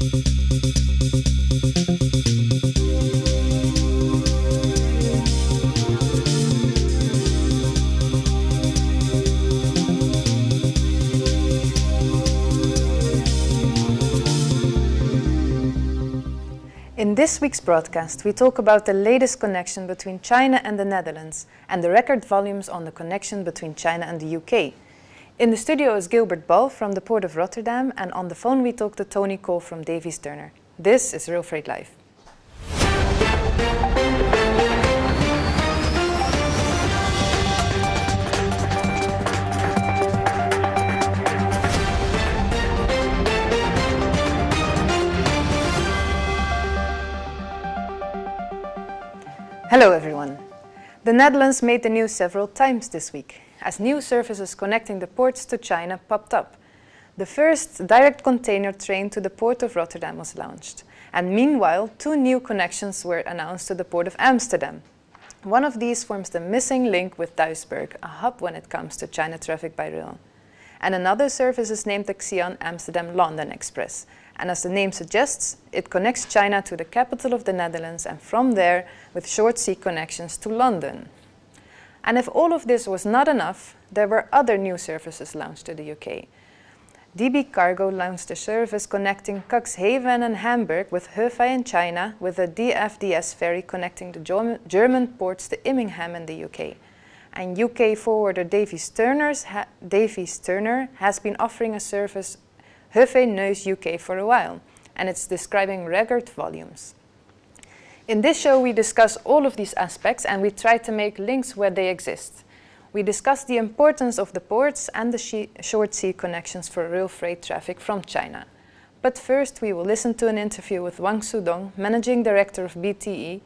In this week's broadcast, we talk about the latest connection between China and the Netherlands and the record volumes on the connection between China and the UK. In the studio is Gilbert Ball from the Port of Rotterdam, and on the phone we talk to Tony Cole from Davies Turner. This is RailFreight Live. Hello everyone. The Netherlands made the news several times this week, as new services connecting the ports to China popped up. The first direct container train to the port of Rotterdam was launched, and meanwhile 2 new connections were announced to the port of Amsterdam. One of these forms the missing link with Duisburg, a hub when it comes to China traffic by rail. And another service is named the Xi'an Amsterdam-London Express, and as the name suggests, it connects China to the capital of the Netherlands and from there with short sea connections to London. And if all of this was not enough, there were other new services launched to the UK. DB Cargo launched a service connecting Cuxhaven and Hamburg with Hefei in China, with a DFDS ferry connecting the German ports to Immingham in the UK. And UK forwarder Davies Turner has been offering a service Hefei Neus UK for a while, and it's describing record volumes. In this show we discuss all of these aspects and we try to make links where they exist. We discuss the importance of the ports and the short sea connections for rail freight traffic from China. But first we will listen to an interview with Wang Sudong, Managing Director of BTE,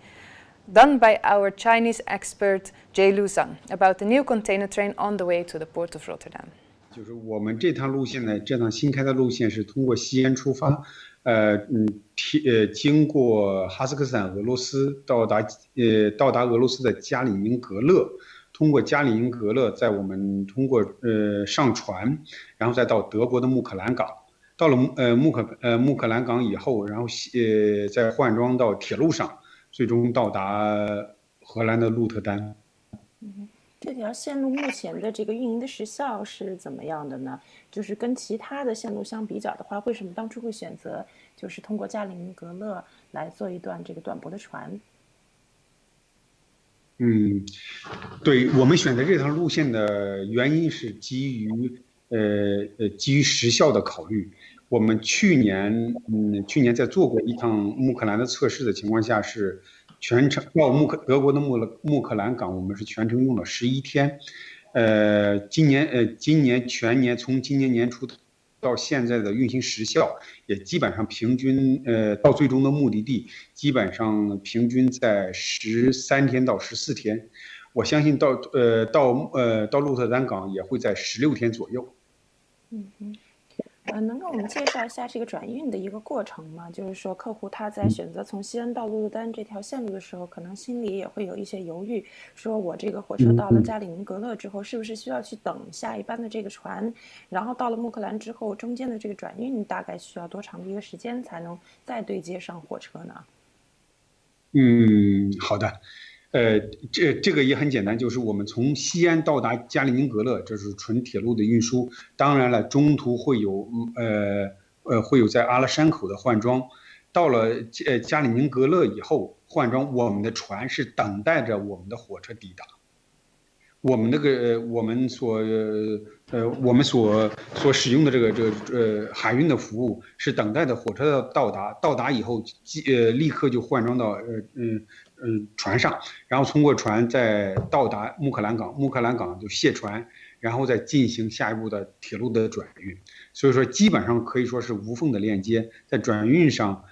done by our Chinese expert Jie Lu Zhang, about the new container train on the way to the port of Rotterdam. 就是我们这趟路线呢，这趟新开的路线是通过西安出发，经过哈萨克斯坦、俄罗斯到达俄罗斯的加里宁格勒，通过加里宁格勒，在我们通过上船，然后再到德国的穆克兰港，到了穆克兰港以后，然后再换装到铁路上，最终到达荷兰的鹿特丹。这条线路目前的这个运营的时效是怎么样的呢？就是跟其他的线路相比较的话，为什么当初会选择就是通过加里宁格勒来做一段这个短驳的船？对，我们选择这条路线的原因是基于时效的考虑。我们去年在做过一趟穆克兰的测试的情况下是。全程到德国的穆克兰港，我们是全程用了11天。今年全年从今年年初到现在的运行时效，也基本上平均到最终的目的地，基本上平均在13天到14天。我相信到鹿特丹港也会在16天左右。能给我们介绍一下这个转运的一个过程吗？就是说，客户他在选择从西安到鹿特丹这条线路的时候，可能心里也会有一些犹豫，说我这个火车到了加里宁格勒之后，是不是需要去等下一班的这个船？然后到了穆克兰之后，中间的这个转运大概需要多长的一个时间才能再对接上火车呢？好的。这个也很简单，就是我们从西安到达加里宁格勒，这是纯铁路的运输。当然了，中途会有在阿拉山口的换装。到了加里宁格勒以后换装，我们的船是等待着我们的火车抵达。我们所使用的这个海运的服务是等待的火车的到达以后，立刻就换装到船上，然后通过船再到达穆克兰港就卸船，然后再进行下一步的铁路的转运。所以说基本上可以说是无缝的链接，在转运上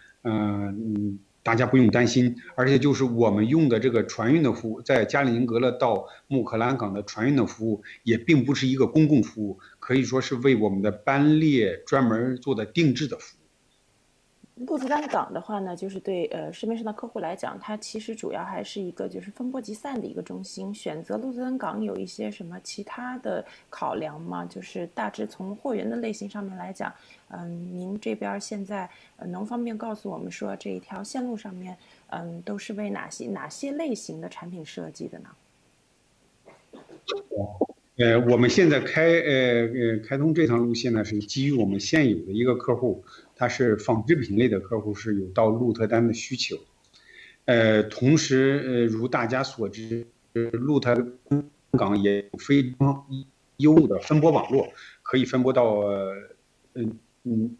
大家不用担心，而且就是我们用的这个船运的服务，在加里宁格勒到穆克兰港的船运的服务也并不是一个公共服务，可以说是为我们的班列专门做的定制的服务。鹿特丹港的话呢，就是对市面上的客户来讲，它其实主要还是一个就是分拨集散的一个中心。选择鹿特丹港有一些什么其他的考量吗？就是大致从货源的类型上面来讲，您这边现在能方便告诉我们说这一条线路上面，都是为哪些类型的产品设计的呢？我们现在开通这趟路线呢，是基于我们现有的一个客户，他是纺织品类的客户，是有到鹿特丹的需求。同时，如大家所知，鹿特丹港也有非常优的分拨网络，可以分拨到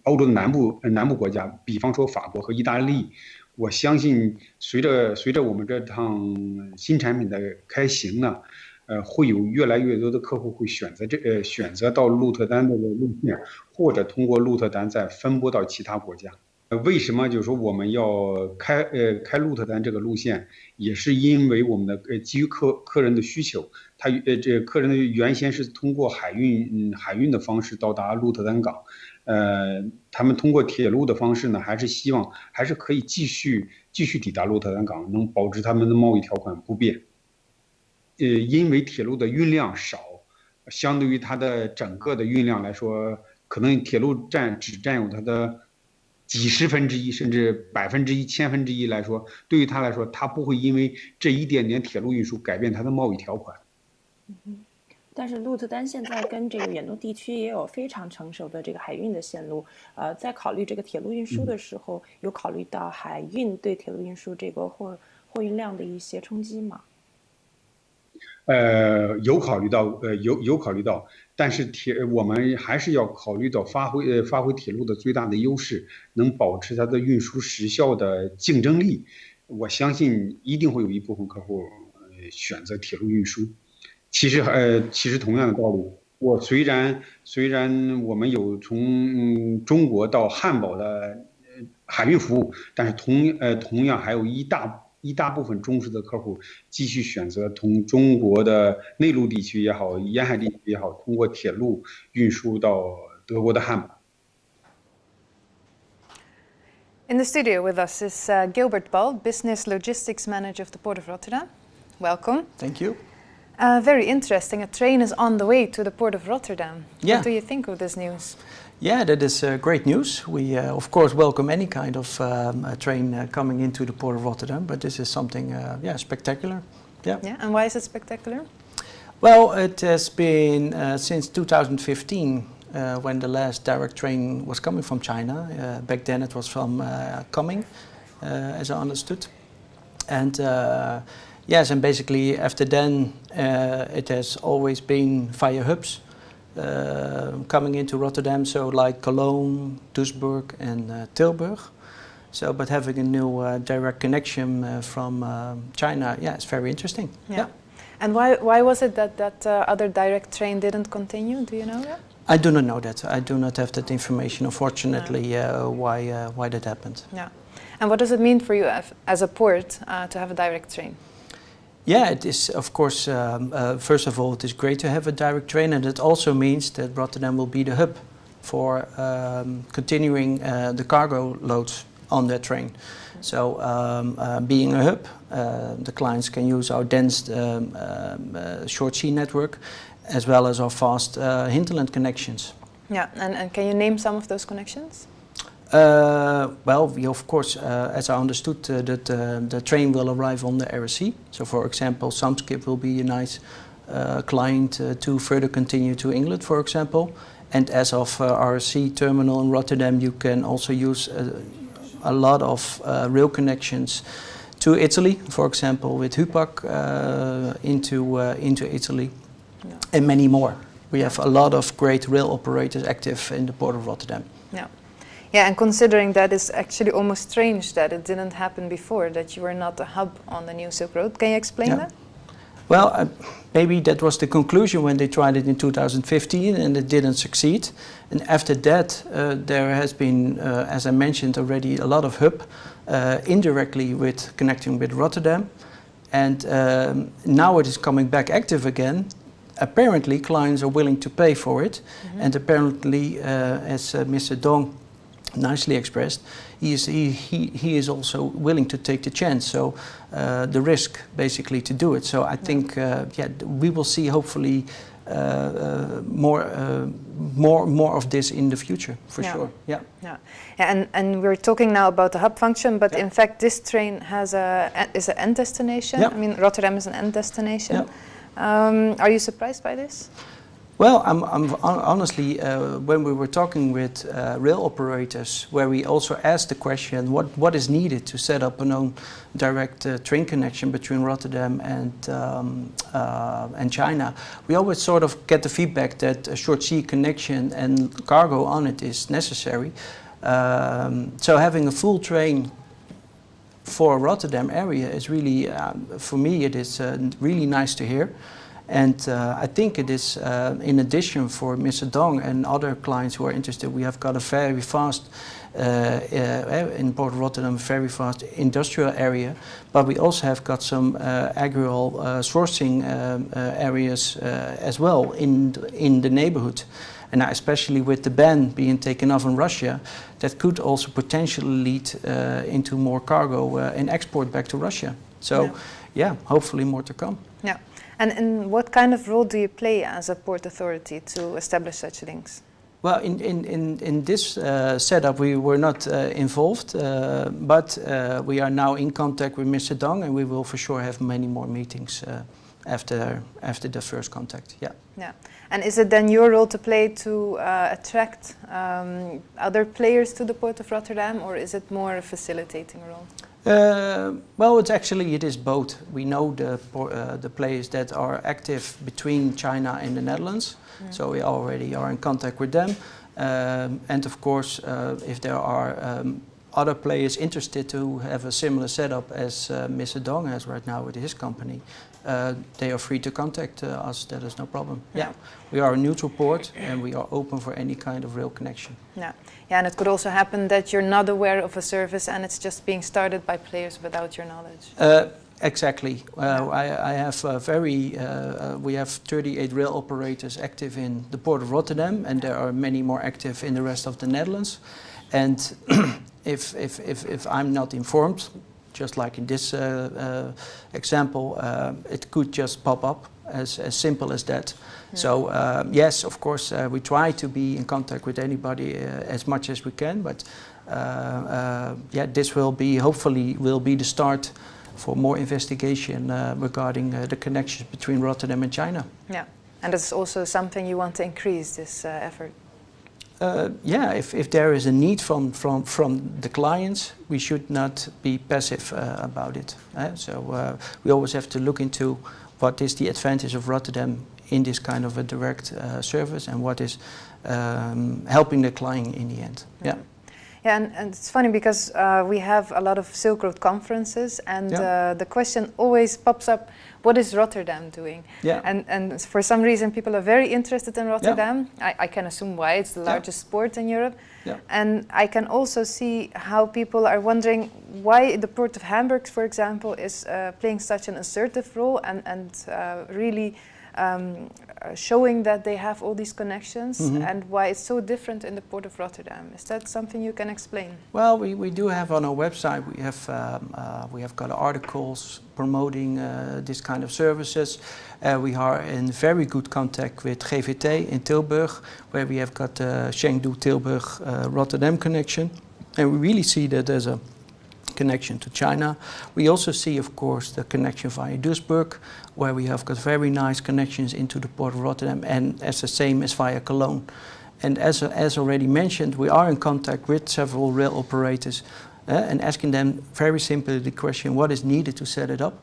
欧洲的南部国家，比方说法国和意大利。我相信随着我们这趟新产品的开行呢，会有越来越多的客户会选择到鹿特丹的路线，或者通过鹿特丹再分拨到其他国家。为什么就是说我们要开鹿特丹这个路线，也是因为我们的基于客人的需求，这客人的原先是通过海运的方式到达鹿特丹港，他们通过铁路的方式呢，还是可以继续抵达鹿特丹港，能保持他们的贸易条款不变。因为铁路的运量少，相对于它的整个的运量来说，可能铁路只占有它的几十分之一，甚至1%、1/1000来说，对于它来说，它不会因为这一点点铁路运输改变它的贸易条款。但是鹿特丹现在跟这个远东地区也有非常成熟的这个海运的线路，在考虑这个铁路运输的时候，有考虑到海运对铁路运输这个货运量的一些冲击吗？有考虑到，但是我们还是要考虑到发挥铁路的最大的优势，能保持它的运输时效的竞争力。我相信一定会有一部分客户选择铁路运输。其实同样的道理，虽然我们有从中国到汉堡的海运服务，但是同样还有一大部分忠实的客户继续选择从中国的内陆地区也好，沿海地区也好，通过铁路运输到德国的汉堡。In the studio with us is Gilbert Ball, Business Logistics Manager of the Port of Rotterdam. Welcome. Thank you. Very interesting. A train is on the way to the Port of Rotterdam. Yeah. What do you think of this news? Yeah, that is great news. We, of course, welcome any kind of a train coming into the Port of Rotterdam, but this is something, spectacular. Yeah. Yeah. And why is it spectacular? Well, it has been since 2015 when the last direct train was coming from China. Back then it was from Coming, as I understood. And yes, and basically after then it has always been via hubs coming into Rotterdam, so like Cologne, Duisburg and Tilburg. So, but having a new direct connection from China, yeah, it's very interesting. Yeah. And why was it that other direct train didn't continue? Do you know that? I do not know that. I do not have that information, unfortunately, why that happened. Yeah. And what does it mean for you as a port to have a direct train? Yeah, it is, of course, first of all, it is great to have a direct train, and it also means that Rotterdam will be the hub for continuing the cargo loads on that train. So, being a hub, the clients can use our dense short sea network, as well as our fast hinterland connections. Yeah, and can you name some of those connections? Well, we of course, as I understood, that the train will arrive on the RSC. So, for example, Samskip will be a nice client to further continue to England, for example. And as of RSC terminal in Rotterdam, you can also use a lot of rail connections to Italy, for example, with Hupac into Italy, and many more. We have a lot of great rail operators active in the Port of Rotterdam. Yeah. Yeah, and considering that, it's actually almost strange that it didn't happen before, that you were not a hub on the new Silk Road. Can you explain that? Well, maybe that was the conclusion when they tried it in 2015 and it didn't succeed. And after that, there has been, as I mentioned already, a lot of hub indirectly with connecting with Rotterdam. And now it is coming back active again. Apparently, clients are willing to pay for it. Mm-hmm. And apparently, as Mr. Dong nicely expressed, he is also willing to take the chance, so the risk basically to do it. So I think we will see hopefully more of this in the future for sure. Yeah. And we're talking now about the hub function, but in fact this train has is an end destination. I mean, Rotterdam is an end destination. Are you surprised by this? Well, I'm honestly, when we were talking with rail operators, where we also asked the question, what is needed to set up an own direct train connection between Rotterdam and China, we always sort of get the feedback that a short sea connection and cargo on it is necessary. So having a full train for Rotterdam area is really, for me, it is really nice to hear. And I think it is, in addition for Mr. Dong and other clients who are interested, we have got a very fast, in Port of Rotterdam, very fast industrial area, but we also have got some agrial sourcing areas as well in the neighborhood. And especially with the ban being taken off in Russia, that could also potentially lead into more cargo and export back to Russia. So hopefully more to come. Yeah. And what kind of role do you play as a port authority to establish such links? Well, in this setup we were not involved, but we are now in contact with Mr. Dong, and we will for sure have many more meetings after the first contact. Yeah. And is it then your role to play to attract other players to the Port of Rotterdam, or is it more a facilitating role? Well, it is both. We know the players that are active between China and the Netherlands, so we already are in contact with them. And of course, if there are other players interested to have a similar setup as Mr. Dong has right now with his company, they are free to contact us. That is no problem. Yeah, we are a neutral port and we are open for any kind of rail connection. Yeah, and it could also happen that you're not aware of a service and it's just being started by players without your knowledge. Exactly. I have we have 38 rail operators active in the Port of Rotterdam, and there are many more active in the rest of the Netherlands. And if I'm not informed, just like in this example, it could just pop up as simple as that. Yeah. So yes, of course, we try to be in contact with anybody as much as we can, but this will be, hopefully, will be the start for more investigation regarding the connections between Rotterdam and China. Yeah, and it's also something you want to increase, this effort. If there is a need from the clients, we should not be passive about it. So we always have to look into what is the advantage of Rotterdam in this kind of a direct service, and what is helping the client in the end. Yeah. Yeah, and it's funny because we have a lot of Silk Road conferences, and the question always pops up, what is Rotterdam doing? Yeah. And for some reason people are very interested in Rotterdam. Yeah. I can assume why. It's the largest port in Europe. Yeah. And I can also see how people are wondering why the Port of Hamburg, for example, is playing such an assertive role and really showing that they have all these connections, and why it's so different in the Port of Rotterdam. Is that something you can explain? Well, we do have on our website, we have got articles promoting this kind of services. We are in very good contact with GVT in Tilburg, where we have got the Chengdu-Tilburg Rotterdam connection, and we really see that there's a connection to China. We also see, of course, the connection via Duisburg, where we have got very nice connections into the Port of Rotterdam, and as the same as via Cologne. And as already mentioned, we are in contact with several rail operators and asking them very simply the question, what is needed to set it up?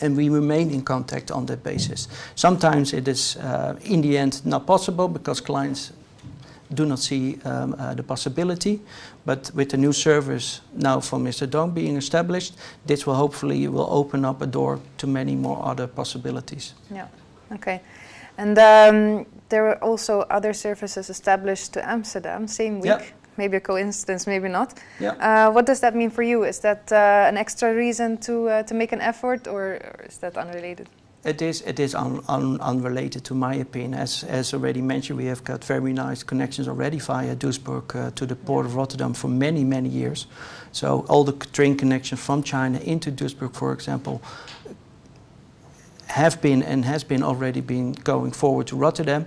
And we remain in contact on that basis. Sometimes it is in the end not possible because clients do not see the possibility, but with the new service now from Mr. Dong being established, this will hopefully open up a door to many more other possibilities. Yeah, okay. And there were also other services established to Amsterdam same week. Yeah. Maybe a coincidence, maybe not. Yeah. What does that mean for you? Is that an extra reason to make an effort, or is that unrelated? It is unrelated to my opinion. As already mentioned, we have got very nice connections already via Duisburg to the port of Rotterdam for many, many years. So all the train connections from China into Duisburg, for example, have been and has been already been going forward to Rotterdam.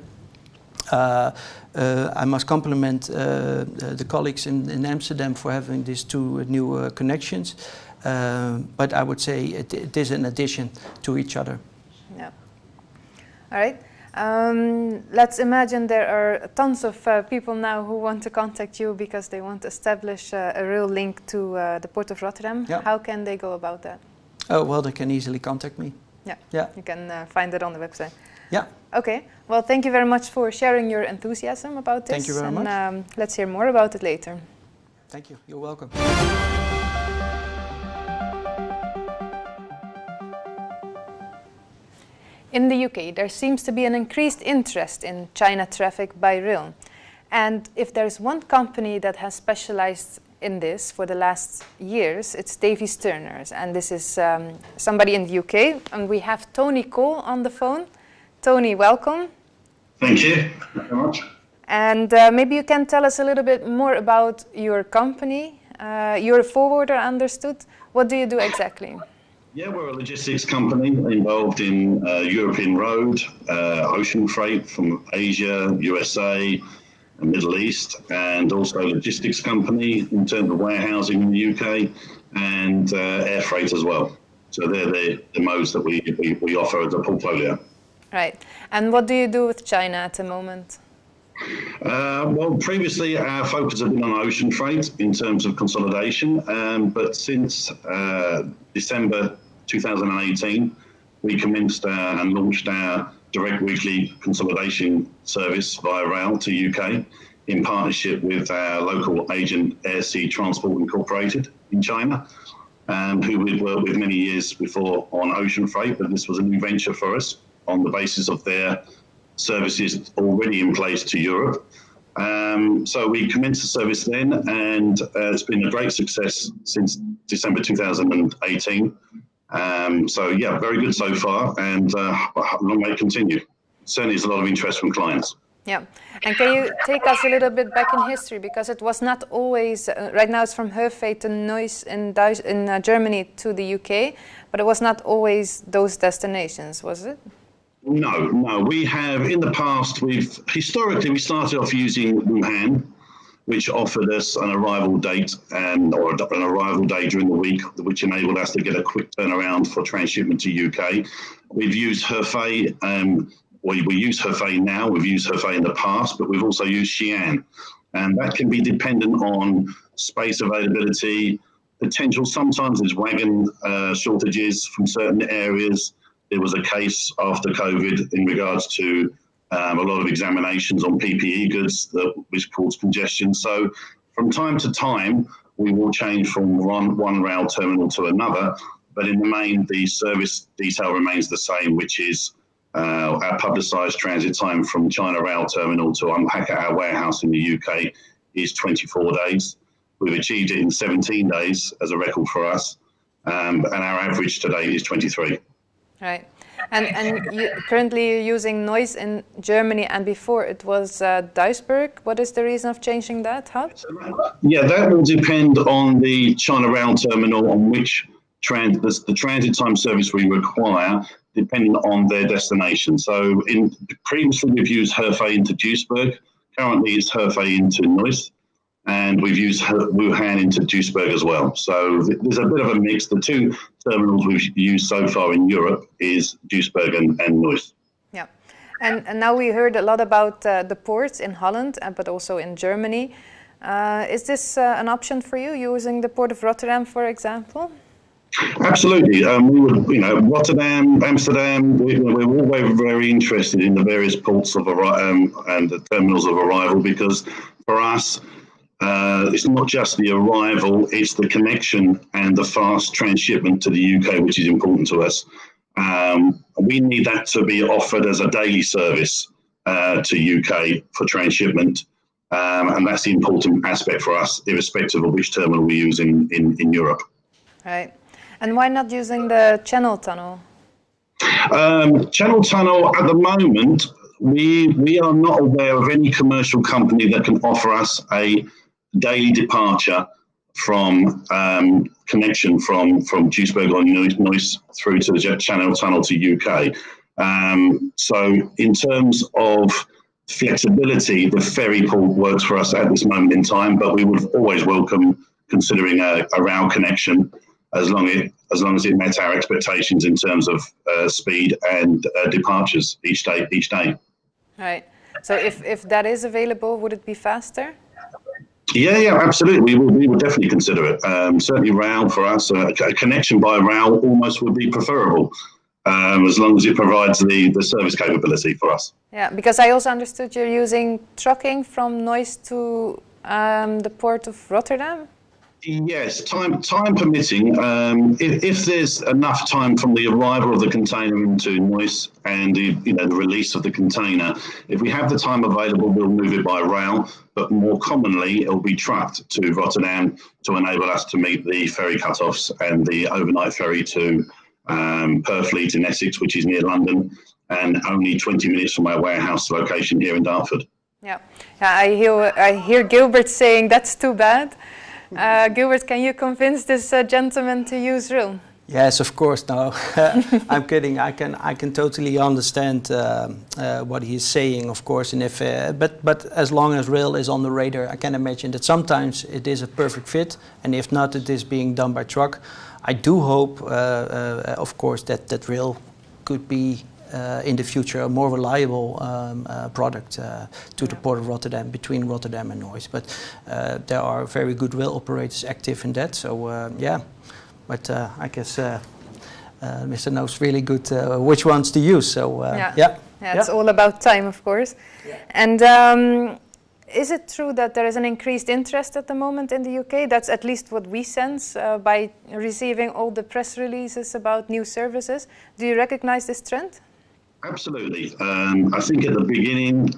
I must compliment the colleagues in Amsterdam for having these two new connections. But I would say it is an addition to each other. Yeah. All right. Let's imagine there are tons of people now who want to contact you because they want to establish a real link to the Port of Rotterdam. Yeah. How can they go about that? Oh, well, they can easily contact me. Yeah. Yeah. You can find it on the website. Yeah. Okay. Well, thank you very much for sharing your enthusiasm about this. Thank you very much. Let's hear more about it later. Thank you. You're welcome. In the UK, there seems to be an increased interest in China traffic by rail. And if there's one company that has specialized in this for the last years, it's Davies Turners. And this is somebody in the UK. And we have Tony Cole on the phone. Tony, welcome. Thank you very much. And maybe you can tell us a little bit more about your company. You're a forwarder, understood. What do you do exactly? Yeah, we're a logistics company involved in European road, ocean freight from Asia, USA, and Middle East, and also a logistics company in terms of warehousing in the UK and air freight as well. So they're the modes that we offer as a portfolio. Right. And what do you do with China at the moment? Well, previously our focus has been on ocean freight in terms of consolidation, but since December 2018, we commenced and launched our direct weekly consolidation service via rail to UK in partnership with our local agent Air Sea Transport Incorporated in China, who we'd worked with many years before on ocean freight, but this was a new venture for us on the basis of their services already in place to Europe. So we commenced the service then, and it's been a great success since December 2018. So yeah, very good so far, and long may it continue. Certainly there's a lot of interest from clients. Yeah, and can you take us a little bit back in history, because it was not always, right now it's from RailFreight to Neuss in Germany to the UK, but it was not always those destinations, was it? No. We have in the past. Historically we started off using Wuhan, which offered us an arrival date or an arrival day during the week, which enabled us to get a quick turnaround for transshipment to UK. We've used Hefei. We use Hefei now. We've used Hefei in the past, but we've also used Xi'an, and that can be dependent on space availability, potential. Sometimes there's wagon shortages from certain areas. There was a case after COVID in regards to a lot of examinations on PPE goods, which caused congestion. So from time to time, we will change from one rail terminal to another, but in the main, the service detail remains the same, which is our publicised transit time from China Rail Terminal to unpack at our warehouse in the UK is 24 days. We've achieved it in 17 days as a record for us, and our average today is 23. Right. And currently you're using Neuss in Germany, and before it was Duisburg. What is the reason of changing that hub? Yeah, that will depend on the China Rail Terminal, on which the transit time service we require, depending on their destination. So previously we've used Hefei into Duisburg. Currently it's Hefei into Neuss. And we've used Wuhan into Duisburg as well. So there's a bit of a mix. The two terminals we've used so far in Europe is Duisburg and Neuss. Yeah, and now we heard a lot about the ports in Holland, but also in Germany. Is this an option for you, using the port of Rotterdam, for example? Absolutely. We would, Rotterdam, Amsterdam, we're all very interested in the various ports of and the terminals of arrival, because for us, it's not just the arrival, it's the connection and the fast transshipment to the UK, which is important to us. We need that to be offered as a daily service to UK for transshipment, and that's the important aspect for us, irrespective of which terminal we use in Europe. Right. And why not using the Channel Tunnel? Channel tunnel at the moment, we are not aware of any commercial company that can offer us a daily departure from connection from Duisburg or Neuss through to the Channel tunnel to UK. So in terms of flexibility, the ferry port works for us at this moment in time, but we would always welcome considering a rail connection as long as it met our expectations in terms of speed and departures each day. Right. So if that is available, would it be faster? Yeah, absolutely. We would definitely consider it. Certainly rail for us, a connection by rail almost would be preferable, as long as it provides the service capability for us. Yeah, because I also understood you're using trucking from Neuss to the port of Rotterdam? Yes, time permitting. If there's enough time from the arrival of the container into Neuss and the release of the container, if we have the time available, we'll move it by rail. But more commonly, it'll be trucked to Rotterdam to enable us to meet the ferry cut-offs and the overnight ferry to Purfleet in Essex, which is near London, and only 20 minutes from our warehouse location here in Dartford. Yeah, I hear Gilbert saying that's too bad. Gilbert, can you convince this gentleman to use rail? Yes, of course. No, I'm kidding. I can totally understand what he's saying, of course. And if but as long as rail is on the radar, I can imagine that sometimes it is a perfect fit, and if not, it is being done by truck. I do hope, of course, that rail could be in the future a more reliable product to the port of Rotterdam, between Rotterdam and Neuss. But there are very good rail operators active in that. So yeah, but I guess Mr. knows really good which ones to use. So yeah, it's all about time, of course. Yeah. And is it true that there is an increased interest at the moment in the UK? That's at least what we sense by receiving all the press releases about new services. Do you recognize this trend? Absolutely. I think at the beginning,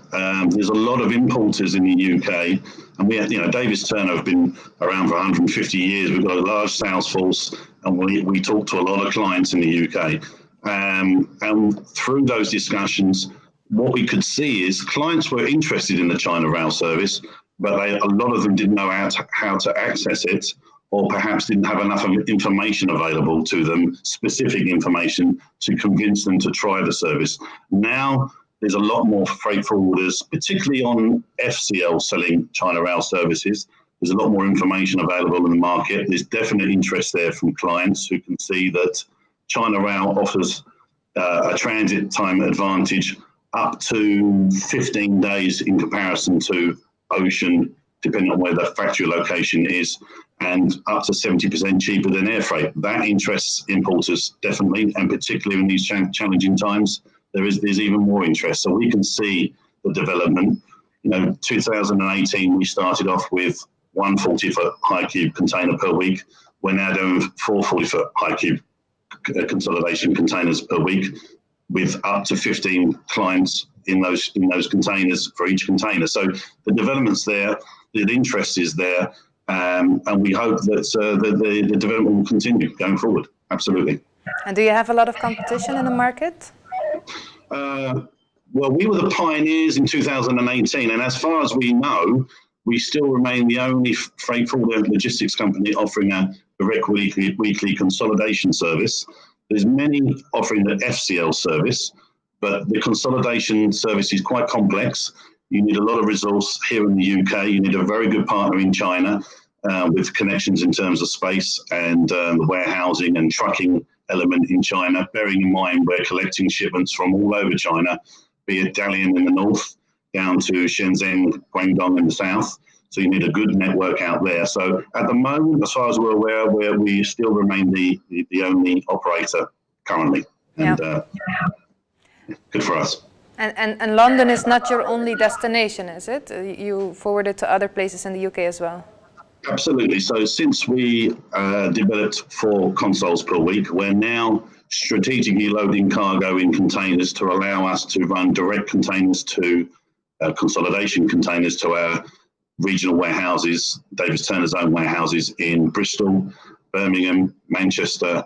there's a lot of importers in the UK, and we had, Davis Turner have been around for 150 years. We've got a large sales force, and we talk to a lot of clients in the UK. And through those discussions, what we could see is clients were interested in the China rail service, but a lot of them didn't know how to access it, or perhaps didn't have enough information available to them, specific information to convince them to try the service. Now there's a lot more freight forwarders, particularly on FCL selling China rail services. There's a lot more information available in the market. There's definite interest there from clients who can see that China rail offers a transit time advantage up to 15 days in comparison to ocean, depending on where the factory location is, and up to 70% cheaper than air freight. That interests importers definitely, and particularly in these challenging times, there's even more interest. So we can see the development. 2018 we started off with 1 40-foot high cube container per week. We're now doing 4 40-foot high cube consolidation containers per week, with up to 15 clients in those containers for each container. So the development's there, the interest is there. And we hope that the development will continue going forward. Absolutely. And do you have a lot of competition in the market? Well, we were the pioneers in 2018, and as far as we know, we still remain the only freight forwarder logistics company offering a direct weekly consolidation service. There's many offering the FCL service, but the consolidation service is quite complex. You need a lot of resource here in the UK. You need a very good partner in China with connections in terms of space and the warehousing and trucking element in China, bearing in mind we're collecting shipments from all over China, be it Dalian in the north, down to Shenzhen, Guangdong in the south. So you need a good network out there. So at the moment, as far as we're aware, we still remain the only operator currently. And good for us. And London is not your only destination, is it? You forward it to other places in the UK as well? Absolutely. So since we developed 4 consoles per week, we're now strategically loading cargo in containers to allow us to run direct containers to consolidation containers to our regional warehouses, Davis Turner's own warehouses in Bristol, Birmingham, Manchester,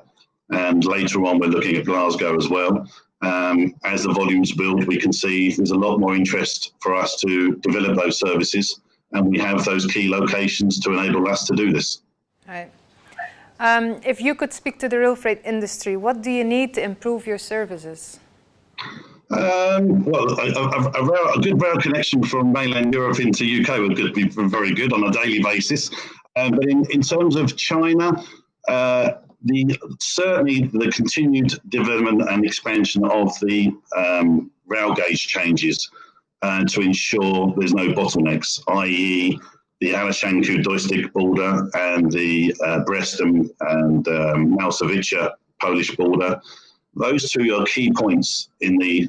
And later on, we're looking at Glasgow as well. As the volumes build, we can see there's a lot more interest for us to develop those services, and we have those key locations to enable us to do this. Right. If you could speak to the rail freight industry, what do you need to improve your services? Well, a good rail connection from mainland Europe into UK would be very good on a daily basis. But in terms of China, certainly the continued development and expansion of the rail gauge changes to ensure there's no bottlenecks, i.e. the Alashanku-Doistic border and the Brest and Malsowice Polish border. Those two are key points in the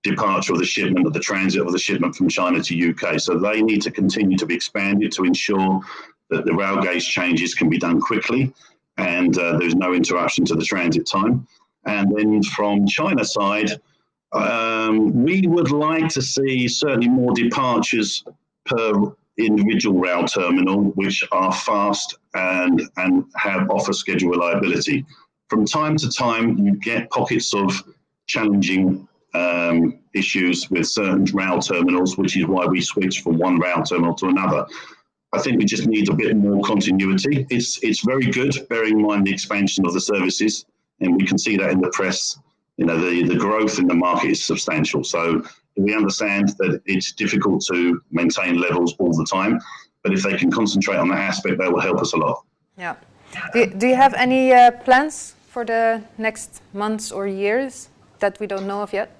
departure of the shipment, of the transit of the shipment from China to UK. So they need to continue to be expanded to ensure that the rail gauge changes can be done quickly and there's no interruption to the transit time. And then from China side, we would like to see certainly more departures per individual rail terminal, which are fast and offer schedule reliability. From time to time, you get pockets of challenging issues with certain rail terminals, which is why we switch from one rail terminal to another. I think we just need a bit more continuity. It's very good, bearing in mind the expansion of the services, and we can see that in the press. You know, the growth in the market is substantial. So we understand that it's difficult to maintain levels all the time, but if they can concentrate on that aspect, that will help us a lot. Yeah. Do you have any plans for the next months or years that we don't know of yet?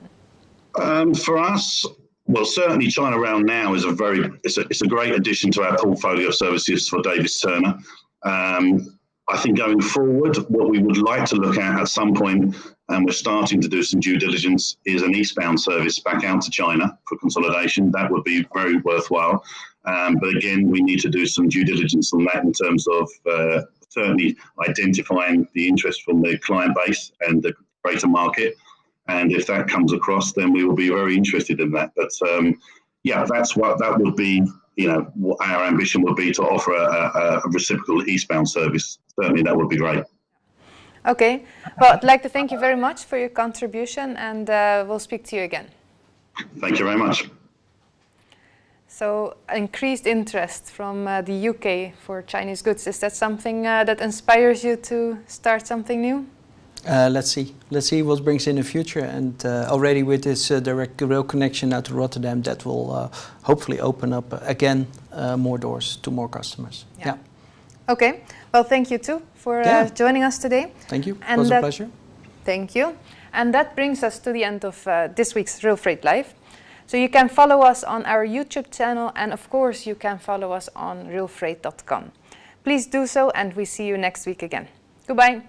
For us, well, certainly China Rail now is it's a great addition to our portfolio of services for Davis Turner. I think going forward, what we would like to look at some point, and we're starting to do some due diligence, is an eastbound service back out to China for consolidation. That would be very worthwhile. But again, we need to do some due diligence on that in terms of certainly identifying the interest from the client base and the greater market. And if that comes across, then we will be very interested in that. But yeah, that would be, you know, what our ambition would be to offer a reciprocal eastbound service. Certainly that would be great. Okay, well, I'd like to thank you very much for your contribution, and we'll speak to you again. Thank you very much. So, increased interest from the UK for Chinese goods, is that something that inspires you to start something new? Let's see what brings in the future, and already with this direct rail connection now to Rotterdam, that will hopefully open up again more doors to more customers. Yeah. Okay, well, thank you too for joining us today. Thank you, it was a pleasure. Thank you. And that brings us to the end of this week's RailFreight Live. So you can follow us on our YouTube channel, and of course you can follow us on railfreight.com. Please do so, and we see you next week again. Goodbye.